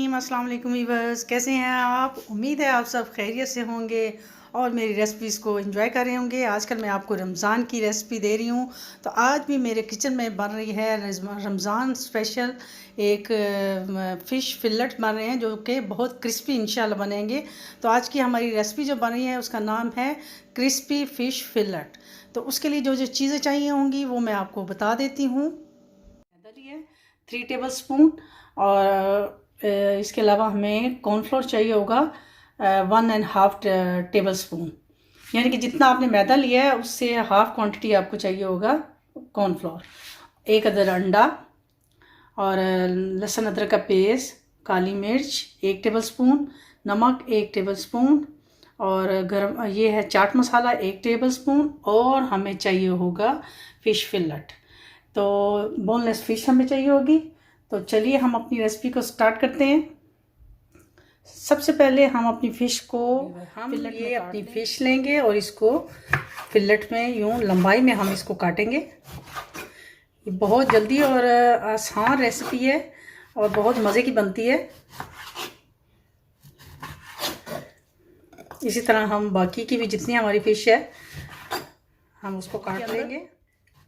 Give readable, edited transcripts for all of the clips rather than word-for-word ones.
रहीम अस्सलाम वालेकुम वीवर्स, कैसे हैं आप। उम्मीद है आप सब खैरियत से होंगे और मेरी रेसिपीज़ को एंजॉय कर रहे होंगे। आजकल मैं आपको रमज़ान की रेसिपी दे रही हूँ। तो आज भी मेरे किचन में बन रही है रमज़ान स्पेशल एक फ़िश फिलेट बन रहे हैं जो कि बहुत क्रिस्पी इंशाल्लाह बनेंगे। तो आज की हमारी रेसिपी जो बन रही है उसका नाम है क्रिस्पी फ़िश फिलेट। तो उसके लिए जो जो चीज़ें चाहिए होंगी वो मैं आपको बता देती हूँ। मैदा लिए 3 टेबल स्पून और इसके अलावा हमें कॉर्नफ्लोर चाहिए होगा 1.5 टेबल स्पून, यानी कि जितना आपने मैदा लिया है उससे हाफ क्वांटिटी आपको चाहिए होगा कॉर्नफ्लोर। 1 अदद अंडा और लहसुन अदरक का पेस्ट, काली मिर्च 1 टेबल स्पून, नमक 1 टेबल स्पून और गरम ये है चाट मसाला 1 टेबल स्पून। और हमें चाहिए होगा फ़िश फिलेट, तो बोनलेस फ़िश हमें चाहिए होगी। तो चलिए हम अपनी रेसिपी को स्टार्ट करते हैं। सबसे पहले हम अपनी फ़िश को फिलेट में अपनी फ़िश लेंगे और इसको फिलेट में यूँ लंबाई में हम इसको काटेंगे। ये बहुत जल्दी और आसान रेसिपी है और बहुत मज़े की बनती है। इसी तरह हम बाकी की भी जितनी हमारी फ़िश है हम उसको काट लेंगे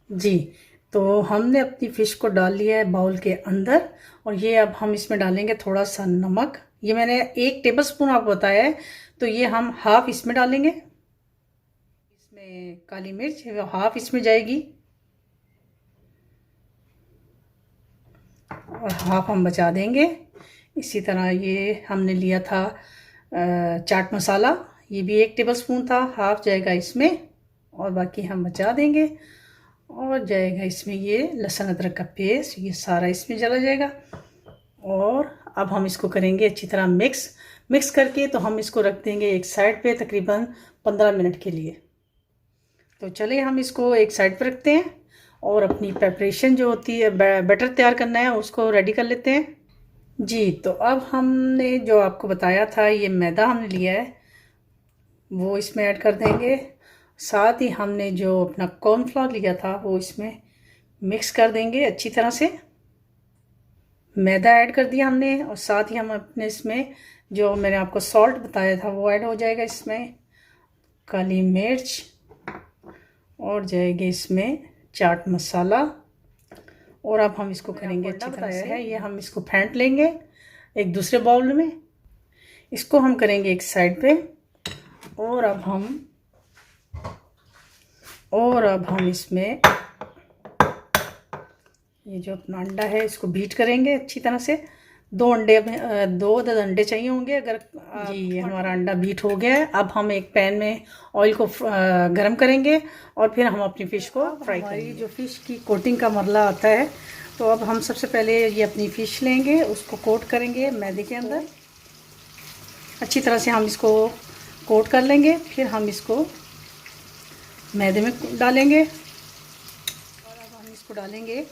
जी। तो हमने अपनी फ़िश को डाल लिया है बाउल के अंदर और ये अब हम इसमें डालेंगे थोड़ा सा नमक। ये मैंने 1 टेबल स्पून आपको बताया है, तो ये हम हाफ इसमें डालेंगे। इसमें काली मिर्च हाफ इसमें जाएगी और हाफ हम बचा देंगे। इसी तरह ये हमने लिया था चाट मसाला, ये भी 1 टेबल स्पून था, हाफ जाएगा इसमें और बाकी हम बचा देंगे। और जाएगा इसमें ये लहसुन अदरक का पेस्ट, ये सारा इसमें चला जाएगा। और अब हम इसको करेंगे अच्छी तरह मिक्स करके तो हम इसको रख देंगे एक साइड पे तकरीबन 15 मिनट के लिए। तो चलिए हम इसको एक साइड पे रखते हैं और अपनी प्रिपरेशन जो होती है बैटर तैयार करना है उसको रेडी कर लेते हैं जी। तो अब हमने जो आपको बताया था ये मैदा हमने लिया है वो इसमें ऐड कर देंगे। साथ ही हमने जो अपना कॉर्नफ्लोर लिया था वो इसमें मिक्स कर देंगे अच्छी तरह से। मैदा ऐड कर दिया हमने और साथ ही हम अपने इसमें जो मैंने आपको सॉल्ट बताया था वो ऐड हो जाएगा इसमें, काली मिर्च और जाएगी इसमें चाट मसाला। और अब हम इसको करेंगे अच्छी तरह से है ये हम इसको फेंट लेंगे एक दूसरे बाउल में। इसको हम करेंगे एक साइड पे और अब हम इसमें ये जो अपना अंडा है इसको बीट करेंगे अच्छी तरह से। 2 अदद अंडे चाहिए होंगे अगर जी। ये हमारा अंडा बीट हो गया है। अब हम एक पैन में ऑयल को गरम करेंगे और फिर हम अपनी फ़िश को फ्राई करेंगे। जो फ़िश की कोटिंग का मरला आता है, तो अब हम सबसे पहले ये अपनी फ़िश लेंगे, उसको कोट करेंगे मैदे के अंदर अच्छी तरह से। हम इसको कोट कर लेंगे, फिर हम इसको मैदे में डालेंगे और अब हम इसको डालेंगे।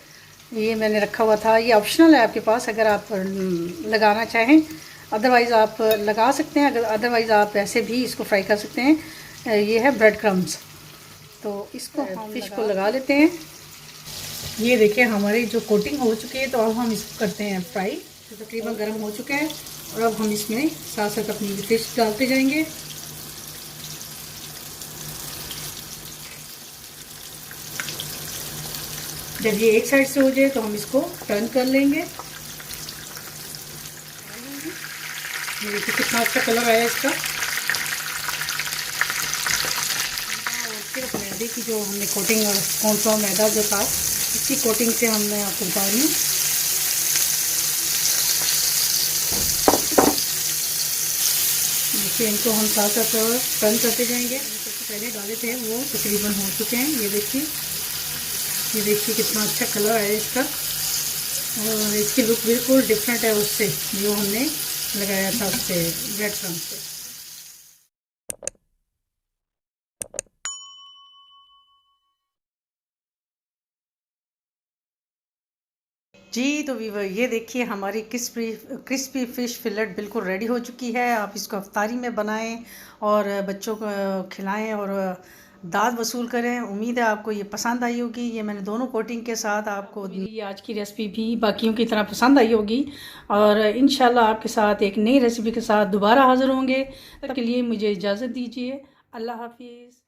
ये मैंने रखा हुआ था, ये ऑप्शनल है आपके पास अगर आप लगाना चाहें, अदरवाइज़ आप लगा सकते हैं, अदरवाइज़ आप ऐसे भी इसको फ्राई कर सकते हैं। ये है ब्रेड क्रम्स, तो इसको हम फ़िश को लगा लेते हैं। ये देखिए हमारी जो कोटिंग हो चुकी है, तो अब हम इसको करते हैं फ्राई। तो तकरीबन गर्म हो चुके हैं और अब हम इसमें साथ साथ अपनी फ़िश डालते जाएंगे। जब ये एक साइड से हो जाए तो हम इसको टर्न कर लेंगे। देखिए कितना अच्छा कलर आया इसका। और सिर्फ मैदे की जो हमने कोटिंग और कॉर्नफ्लोर मैदा जो था इसकी कोटिंग से हमने आपको बता रही हूँ। देखिए इनको हम साथ साथ टर्न करते जाएंगे। सबसे पहले डाले थे वो तकरीबन हो चुके हैं। ये देखिए कितना अच्छा कलर है इसका और इसकी लुक बिल्कुल डिफरेंट है उससे जो हमने लगाया था उससे ब्रेड क्रम्ब से जी। तो वीवर ये देखिए हमारी क्रिस्पी फ़िश फिलेट बिल्कुल रेडी हो चुकी है। आप इसको अफ्तारी में बनाएं और बच्चों को खिलाएं और दाद वसूल करें। उम्मीद है आपको ये पसंद आई होगी। ये मैंने दोनों कोटिंग के साथ आपको मेरी आज की रेसिपी भी बाकियों की तरह पसंद आई होगी और इंशाल्लाह आपके साथ एक नई रेसिपी के साथ दोबारा हाज़िर होंगे। तब के लिए मुझे इजाज़त दीजिए। अल्लाह हाफिज़।